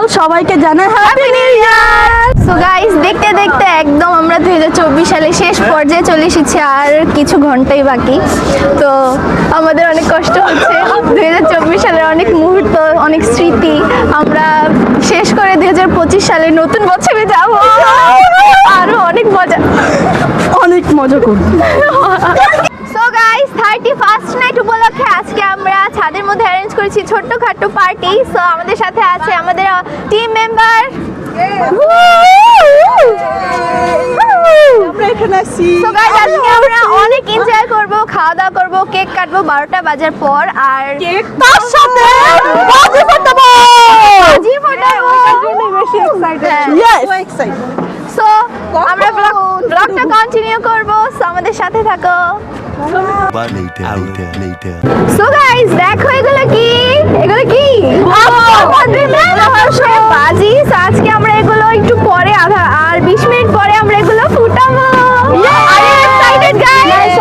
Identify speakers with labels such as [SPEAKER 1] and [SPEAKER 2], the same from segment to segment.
[SPEAKER 1] All সবাইকে জানাই happy new year.
[SPEAKER 2] So guys, দেখতে দেখতে একদম আমরা 2024 সালে শেষ পর্যায়ে চলে এসেছি, আর কিছু ঘন্টাই বাকি। তো আমাদের অনেক কষ্ট হচ্ছে, 2024 সালের অনেক মুহূর্ত, অনেক স্মৃতি আমরা শেষ করে 2025 সালে নতুন বছরে যাব, আরো অনেক মজা করব। সো গাইস, 31st নাইট উপলক্ষে আজকে আমরা ছাদের মধ্যে অ্যারেঞ্জ করেছি ছোট্টখাট্টো পার্টি। সো আমাদের সাথে আছে আমাদের টিম মেম্বার। সো গাইস, আজকে আমরা অনেক এনজয় করব, খাওয়া দাওয়া করব, কেক কাটবো 12টা বাজার পর, আর
[SPEAKER 1] তার সাথে বাজি ফাটাবো।
[SPEAKER 2] বাজি ফাটাবো।
[SPEAKER 1] ইয়েস।
[SPEAKER 2] সো আমরা ব্লগটা কন্টিনিউ করব, সো আমাদের সাথে থাকো। সো গাইস, দেখো এগুলো কি বাজি। সো আজকে আমরা এগুলো একটু পরে আর 20 মিনিট পরে আমরা এগুলো ফুটাবো। আর এক্সাইটেড গাইস।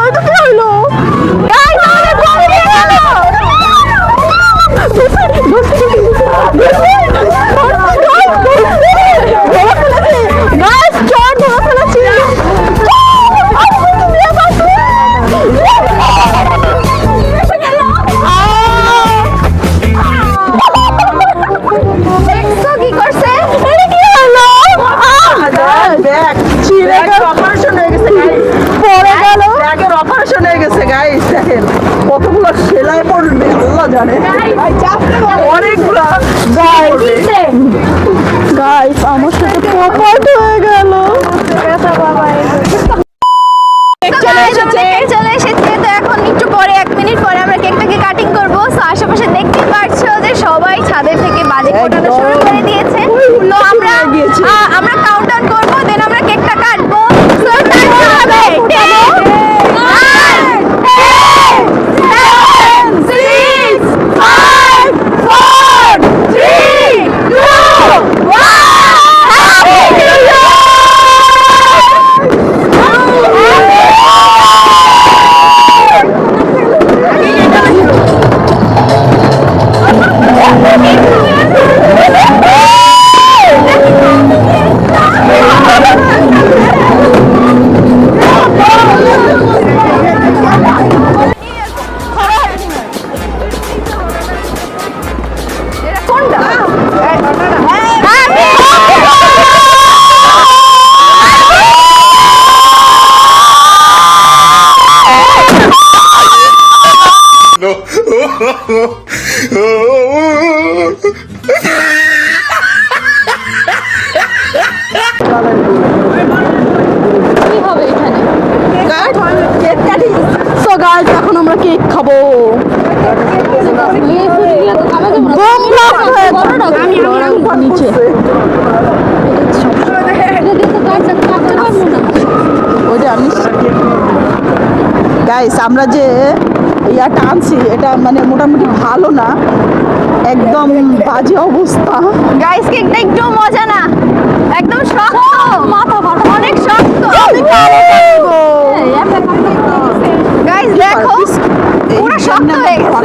[SPEAKER 2] এটা কি হলো গাইস? আমাদের বম দিয়ে গেল। গাইস, চোর ধরে ফেলেছি।
[SPEAKER 1] কতগুলো সেলাই পড়বে আল্লাহ জানে, অনেকগুলো গাইস। আমার সাথে পপাট হয়ে গেল।
[SPEAKER 2] চলে এসেছে। তো এখন একটু পরে 1 মিনিট পরে আমরা কেকটাকে কাটিং করবো। সো আশেপাশে দেখতে পাচ্ছো যে সবাই ছাদের থেকে বাজি ফোটানো শুরু করে দিয়েছে। তো আমরা কাউন্টডাউন করবো, দেন আমরা কেকটা কাটবো। সো কাটতে হবে 10 9 8 7 6 5 4 3 2 1 হ্যাপি নিউ ইয়ার।
[SPEAKER 1] এখন আমরা কেক খাবো। নিচে গাইস, আমরা যে ইয়াটা আনছি এটা মানে মোটামুটি ভালো না, একদম বাজে অবস্থা।
[SPEAKER 2] গাইস, কেকটা একটু মজা না, একদম শক্ত, মাথা ফাটা, অনেক শক্ত। গাইস দেখো, পুরো শক্ত হয়ে গেছে।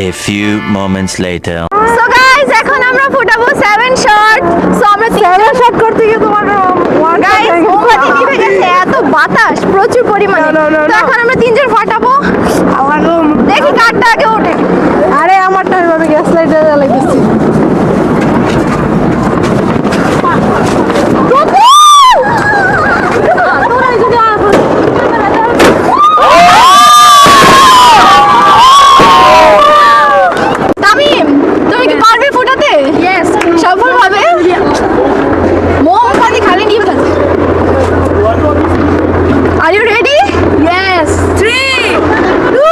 [SPEAKER 3] A few moments later.
[SPEAKER 2] So guys, এখন আমরা ফুটাবো 7 শট। সো আমরা 7 শট করতে গিয়ে তোমার গাইস মোমবাতি নিভে গেছে, এত বাতাস প্রচুর পরিমাণে। তো এখন আমরা 3 জন ফাটাবো। দেখি কারটা আগে ওঠে।
[SPEAKER 1] আরে আমারটা ভাবে গ্যাস লাইটার জ্বালাইতেছি।
[SPEAKER 2] তামিম, তুমি কি পারবে ফুটাতে? ইয়েস, সফলভাবে। মোমবাতি খালি নিভে গেছে। Are you ready? Yes. 3 2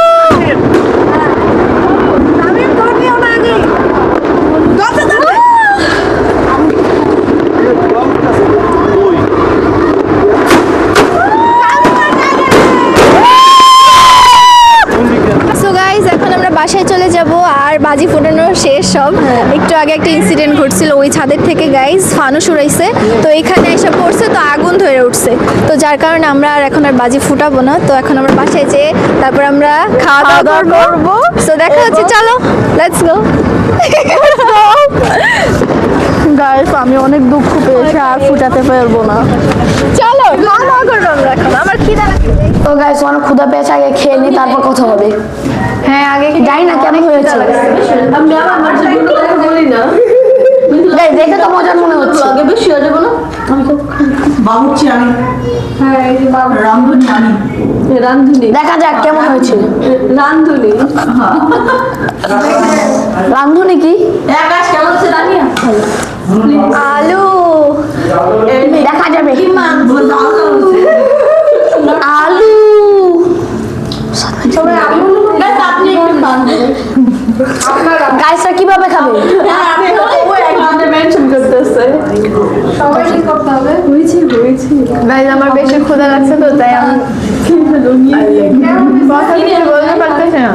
[SPEAKER 2] বাসায় চলে যাব আর বাজি ফোটানো শেষ সব। একটু আগে একটা ইনসিডেন্ট ঘটছিল ওই ছাদের থেকে গাইস ফানুস উড়াইছে, তো এখানে এসে পড়ছে, তো আগুন ধরে উঠছে, তো যার কারণে আমরা আর এখন আর বাজি ফুটাবো না। তো এখন আমরা বাসায় যেয়ে তারপর আমরা খাওয়া দাওয়া করবো। তো দেখা হচ্ছে, চলো লেটস গো।
[SPEAKER 1] গাইস আমি অনেক দুঃখ পেয়েছি, আর ফুটাতে পারবো না।
[SPEAKER 2] চলো খাওয়া দাওয়া করবো আমরা এখন, আমার খিদা লাগছে।
[SPEAKER 4] তো গাইস অনেক ক্ষুধা পেয়েছে, আগে খেয়ে নি তারপর কথা হবে।
[SPEAKER 2] হ্যাঁ আগে
[SPEAKER 4] জানি না কেমন হয়েছে। গাইস দেখে তো মজার মনে হচ্ছে।
[SPEAKER 1] বাবুর্চি আমি, রামধুনি আমি।
[SPEAKER 4] দেখা যাক কেমন হয়েছে। রান্ধুনি কি?
[SPEAKER 2] আলু
[SPEAKER 4] দেখা যাবে। আলু গাইসরা কিভাবে খাবে?
[SPEAKER 2] গাইজ আমার বেশি ক্ষুধা লাগছে, তো তাই আমি বলতে পারতেছি না।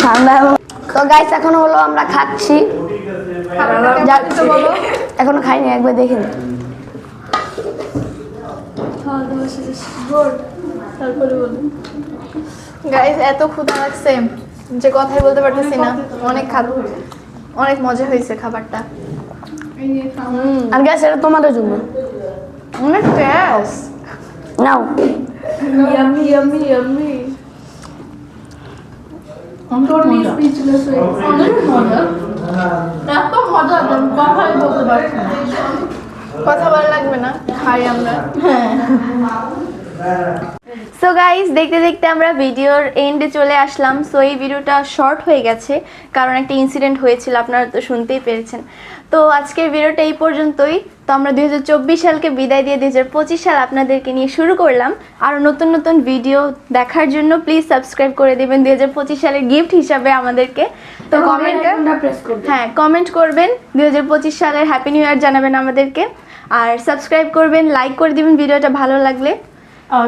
[SPEAKER 4] ঠান্ডা। তো গাইস এখন হলো আমরা খাচ্ছি, এখনো খাইনি, একবার দেখে নিই।
[SPEAKER 2] গাইজ এত ক্ষুধা লাগছে যে কথাই বলতে পারতেছি না। অনেক মজা হয়েছে খাবারটা।
[SPEAKER 4] আর গাইস এটা তোমাদের জন্য,
[SPEAKER 2] অনেক টেস্ট।
[SPEAKER 4] নাও।
[SPEAKER 2] কথা বলা লাগবে না, খাই আমরা। সো গাইস দেখতে দেখতে আমরা ভিডিওর এন্ডে চলে আসলাম। সো এই ভিডিওটা শর্ট হয়ে গেছে কারণ একটা ইনসিডেন্ট হয়েছিল, আপনারা তো শুনতেই পেরেছেন। তো আজকের ভিডিওটা এই পর্যন্তই। তো আমরা 2024 সালকে বিদায় দিয়ে 2025 সাল আপনাদেরকে নিয়ে শুরু করলাম। আরও নতুন নতুন ভিডিও দেখার জন্য প্লিজ সাবস্ক্রাইব করে দেবেন 2025 সালের গিফট হিসাবে আমাদেরকে। তো কমেন্ট করবেন 2025 সালের হ্যাপি নিউ ইয়ার জানাবেন আমাদেরকে, আর সাবস্ক্রাইব করবেন, লাইক করে দিবেন ভিডিওটা ভালো লাগলে,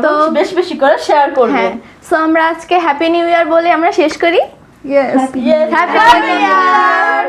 [SPEAKER 1] তো বেশি বেশি করে শেয়ার করবেন।
[SPEAKER 2] হ্যাঁ। সো আমরা আজকে হ্যাপি নিউ ইয়ার বলে আমরা শেষ করি। Happy new year.